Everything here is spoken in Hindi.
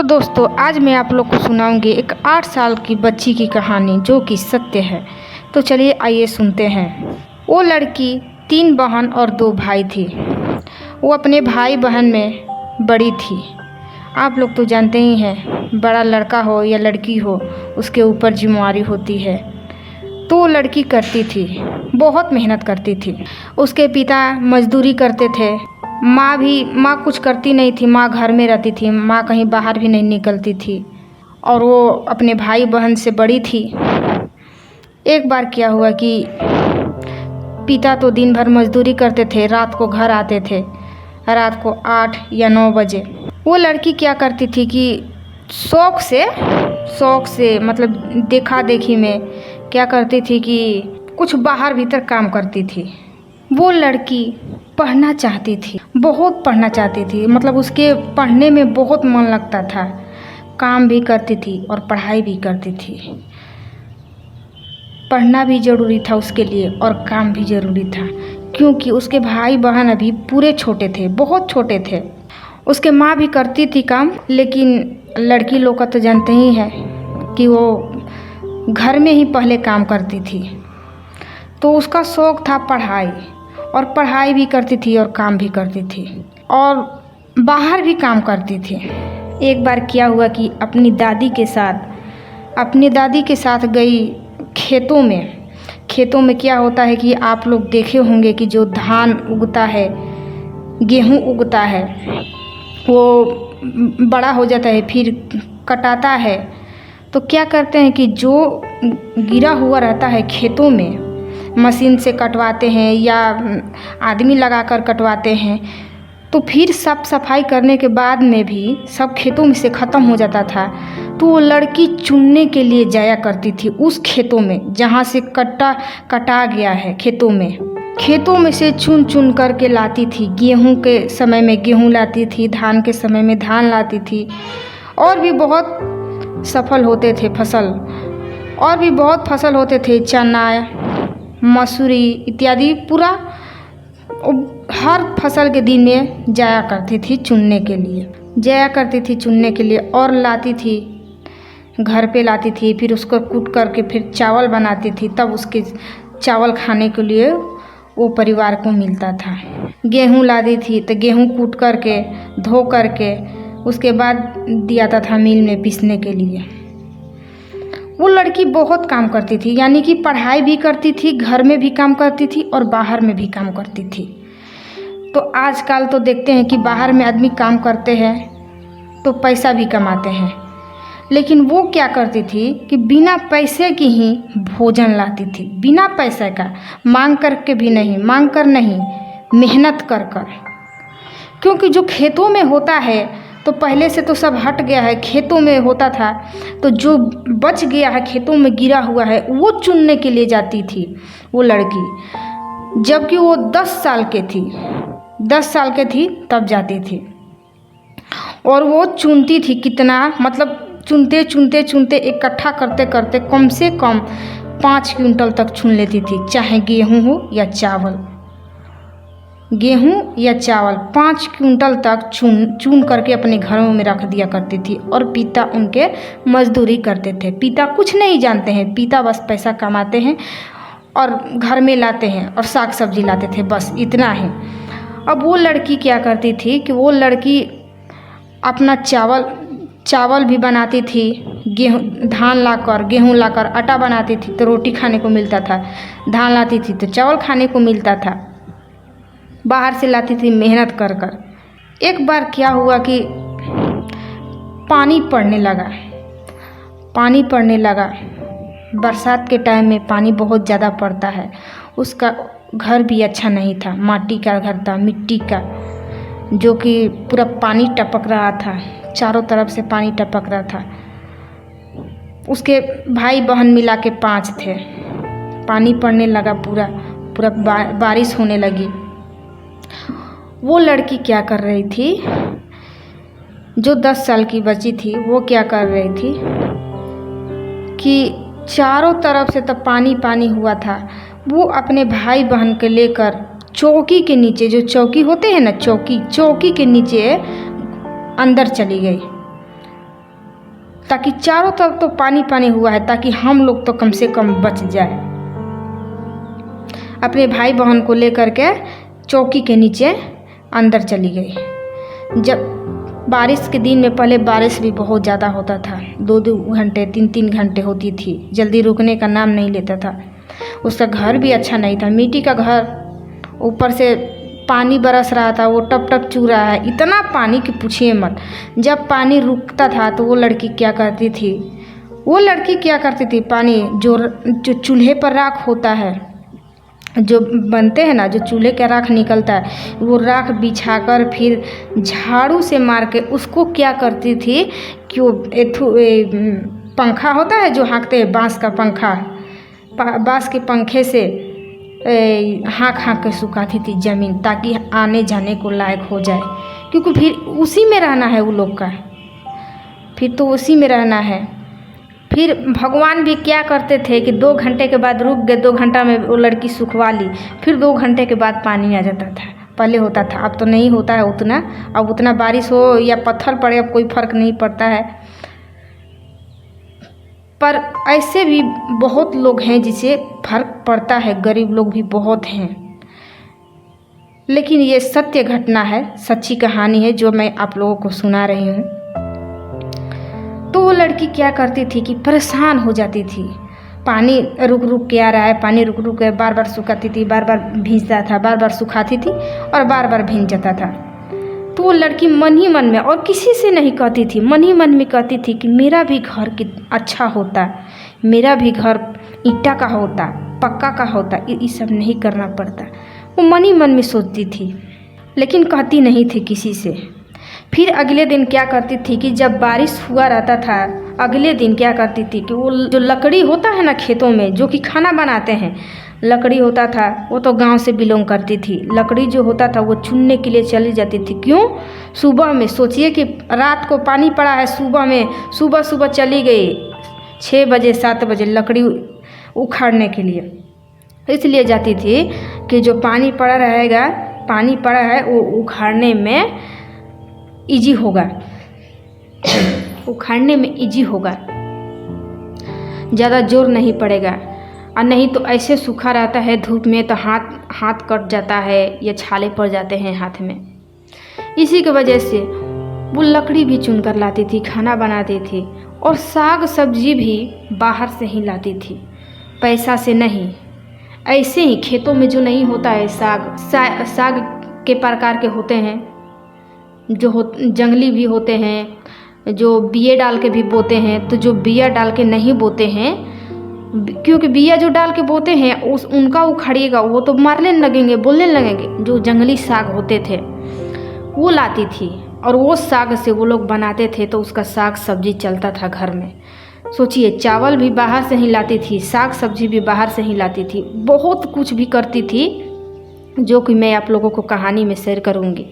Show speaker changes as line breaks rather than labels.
दोस्तों आज मैं आप लोग को सुनाऊंगी एक 8 साल की बच्ची की कहानी जो कि सत्य है। तो चलिए आइए सुनते हैं। वो लड़की 3 बहन और 2 भाई थी। वो अपने भाई बहन में बड़ी थी। आप लोग तो जानते ही हैं, बड़ा लड़का हो या लड़की हो उसके ऊपर जिम्मेवारी होती है। तो वो लड़की करती थी, बहुत मेहनत करती थी। उसके पिता मजदूरी करते थे। माँ कुछ करती नहीं थी। माँ घर में रहती थी। माँ कहीं बाहर भी नहीं निकलती थी और वो अपने भाई बहन से बड़ी थी। एक बार क्या हुआ कि पिता तो दिन भर मजदूरी करते थे, रात को घर आते थे, रात को 8 या 9 बजे। वो लड़की क्या करती थी कि शौक से मतलब देखा देखी में क्या करती थी कि कुछ बाहर भीतर काम करती थी। वो लड़की पढ़ना चाहती थी, बहुत पढ़ना चाहती थी। मतलब उसके पढ़ने में बहुत मन लगता था। काम भी करती थी और पढ़ाई भी करती थी। पढ़ना भी ज़रूरी था उसके लिए और काम भी ज़रूरी था, क्योंकि उसके भाई बहन अभी पूरे छोटे थे, बहुत छोटे थे। उसके माँ भी करती थी काम, लेकिन लड़की लोग का तो जानते ही हैं कि वो घर में ही पहले काम करती थी। तो उसका शौक़ था पढ़ाई, और पढ़ाई भी करती थी और काम भी करती थी और बाहर भी काम करती थी। एक बार क्या हुआ कि अपनी दादी के साथ गई खेतों में क्या होता है कि आप लोग देखे होंगे कि जो धान उगता है, गेहूँ उगता है, वो बड़ा हो जाता है, फिर कटाता है। तो क्या करते हैं कि जो गिरा हुआ रहता है खेतों में मशीन से कटवाते हैं या आदमी लगाकर कटवाते हैं। तो फिर साफ सफाई करने के बाद में भी सब खेतों में से ख़त्म हो जाता था। तो वो लड़की चुनने के लिए जाया करती थी उस खेतों में जहाँ से कटा गया है। खेतों में से चुन करके लाती थी। गेहूं के समय में गेहूं लाती थी, धान के समय में धान लाती थी। और भी बहुत सफल होते थे फसल, और भी बहुत फसल होते थे, चना, मसूरी इत्यादि। पूरा हर फसल के दिन में जाया करती थी चुनने के लिए और लाती थी, घर पे लाती थी। फिर उसको कूट करके फिर चावल बनाती थी, तब उसके चावल खाने के लिए वो परिवार को मिलता था। गेहूँ लाती थी तो गेहूँ कूट करके धो करके उसके बाद दिया था मिल में पीसने के लिए। वो लड़की बहुत काम करती थी, यानी कि पढ़ाई भी करती थी, घर में भी काम करती थी और बाहर में भी काम करती थी। तो आजकल तो देखते हैं कि बाहर में आदमी काम करते हैं तो पैसा भी कमाते हैं, लेकिन वो क्या करती थी कि बिना पैसे की ही भोजन लाती थी, बिना पैसे का, मांग कर नहीं, मेहनत कर। क्योंकि जो खेतों में होता है तो पहले से तो सब हट गया है। खेतों में होता था तो जो बच गया है, खेतों में गिरा हुआ है, वो चुनने के लिए जाती थी वो लड़की। जबकि वो 10 साल के थी तब जाती थी और वो चुनती थी। कितना मतलब चुनते इकट्ठा करते कम से कम 5 क्विंटल तक चुन लेती थी, चाहे गेहूँ हो या चावल। 5 क्विंटल तक चुन करके अपने घरों में रख दिया करती थी। और पिता उनके मजदूरी करते थे। पिता कुछ नहीं जानते हैं, पिता बस पैसा कमाते हैं और घर में लाते हैं और साग सब्जी लाते थे, बस इतना ही। अब वो लड़की क्या करती थी कि वो लड़की अपना चावल भी बनाती थी, गेहूँ लाकर आटा बनाती थी तो रोटी खाने को मिलता था, धान लाती थी तो चावल खाने को मिलता था, बाहर से लाती थी मेहनत कर। एक बार क्या हुआ कि पानी पड़ने लगा। बरसात के टाइम में पानी बहुत ज़्यादा पड़ता है। उसका घर भी अच्छा नहीं था, माटी का घर था, मिट्टी का, जो कि पूरा पानी टपक रहा था, चारों तरफ से पानी टपक रहा था। उसके भाई बहन मिला के 5 थे। पानी पड़ने लगा, पूरा बारिश होने लगी। वो लड़की क्या कर रही थी, जो 10 साल की बच्ची थी, वो क्या कर रही थी कि चारों तरफ से तब पानी हुआ था। वो अपने भाई बहन के लेकर चौकी के नीचे, जो चौकी होते हैं ना, चौकी के नीचे अंदर चली गई। ताकि चारों तरफ तो पानी पानी हुआ है, ताकि हम लोग तो कम से कम बच जाए। अपने भाई बहन को लेकर के चौकी के नीचे अंदर चली गई। जब बारिश के दिन में, पहले बारिश भी बहुत ज़्यादा होता था, 2-2 घंटे 3-3 घंटे होती थी, जल्दी रुकने का नाम नहीं लेता था। उसका घर भी अच्छा नहीं था, मिट्टी का घर, ऊपर से पानी बरस रहा था, वो टप टप चू रहा है, इतना पानी कि पूछिए मत। जब पानी रुकता था तो वो लड़की क्या करती थी, पानी जो चूल्हे पर राख होता है, जो बनते हैं ना, जो चूल्हे का राख निकलता है, वो राख बिछाकर फिर झाड़ू से मार के उसको क्या करती थी कि वो पंखा होता है जो हाँकते हैं, बांस का पंखा, बांस के पंखे से हाँक के सुखाती थी ज़मीन, ताकि आने जाने को लायक हो जाए, क्योंकि फिर उसी में रहना है वो लोग का, फिर तो उसी में रहना है। फिर भगवान भी क्या करते थे कि 2 घंटे के बाद रुक गए, 2 घंटा में वो लड़की सुखवा ली, फिर 2 घंटे के बाद पानी आ जाता था। पहले होता था, अब तो नहीं होता है उतना। अब उतना बारिश हो या पत्थर पड़े, अब कोई फ़र्क नहीं पड़ता है। पर ऐसे भी बहुत लोग हैं जिसे फ़र्क पड़ता है, गरीब लोग भी बहुत हैं। लेकिन ये सत्य घटना है, सच्ची कहानी है जो मैं आप लोगों को सुना रही हूँ। तो वो लड़की क्या करती थी कि परेशान हो जाती थी, पानी रुक रुक के आ रहा है, पानी रुक रुक के बार बार सुखाती थी, बार बार भींजता था, बार बार सुखाती थी और बार बार भींज जाता था। तो वो लड़की मन ही मन में, और किसी से नहीं कहती थी, मन ही मन में कहती थी कि मेरा भी घर अच्छा होता, मेरा भी घर ईंटा का होता, पक्का का होता, ये सब नहीं करना पड़ता। वो मन ही मन में सोचती थी, लेकिन कहती नहीं थी किसी से। फिर अगले दिन क्या करती थी कि जब बारिश हुआ रहता था, अगले दिन क्या करती थी कि वो जो लकड़ी होता है ना खेतों में, जो कि खाना बनाते हैं, लकड़ी होता था, वो तो गांव से बिलोंग करती थी। लकड़ी जो होता था वो चुनने के लिए चली जाती थी। क्यों? सुबह में, सोचिए कि रात को पानी पड़ा है, सुबह में, सुबह चली गई 6 बजे 7 बजे लकड़ी उखाड़ने के लिए। इसलिए जाती थी कि जो पानी पड़ा रहेगा, पानी पड़ा है वो उखाड़ने में इजी होगा, उखाड़ने में इजी होगा, ज़्यादा जोर नहीं पड़ेगा। और नहीं तो ऐसे सूखा रहता है धूप में तो हाथ कट जाता है या छाले पड़ जाते हैं हाथ में। इसी की वजह से वो लकड़ी भी चुन कर लाती थी, खाना बनाती थी, और साग सब्जी भी बाहर से ही लाती थी, पैसा से नहीं। ऐसे ही खेतों में जो नहीं होता है साग के प्रकार के होते हैं, जो जंगली भी होते हैं, जो बिया डाल के भी बोते हैं, तो जो बिया डाल के नहीं बोते हैं, क्योंकि बिया जो डाल के बोते हैं उनका उखाड़िएगा वो तो मारने लगेंगे, बोलने लगेंगे। जो जंगली साग होते थे वो लाती थी, और वो साग से वो लोग बनाते थे, तो उसका साग सब्जी चलता था घर में। सोचिए, चावल भी बाहर से ही लाती थी, साग सब्जी भी बाहर से ही लाती थी, बहुत कुछ भी करती थी, जो कि मैं आप लोगों को कहानी में शेयर करूँगी।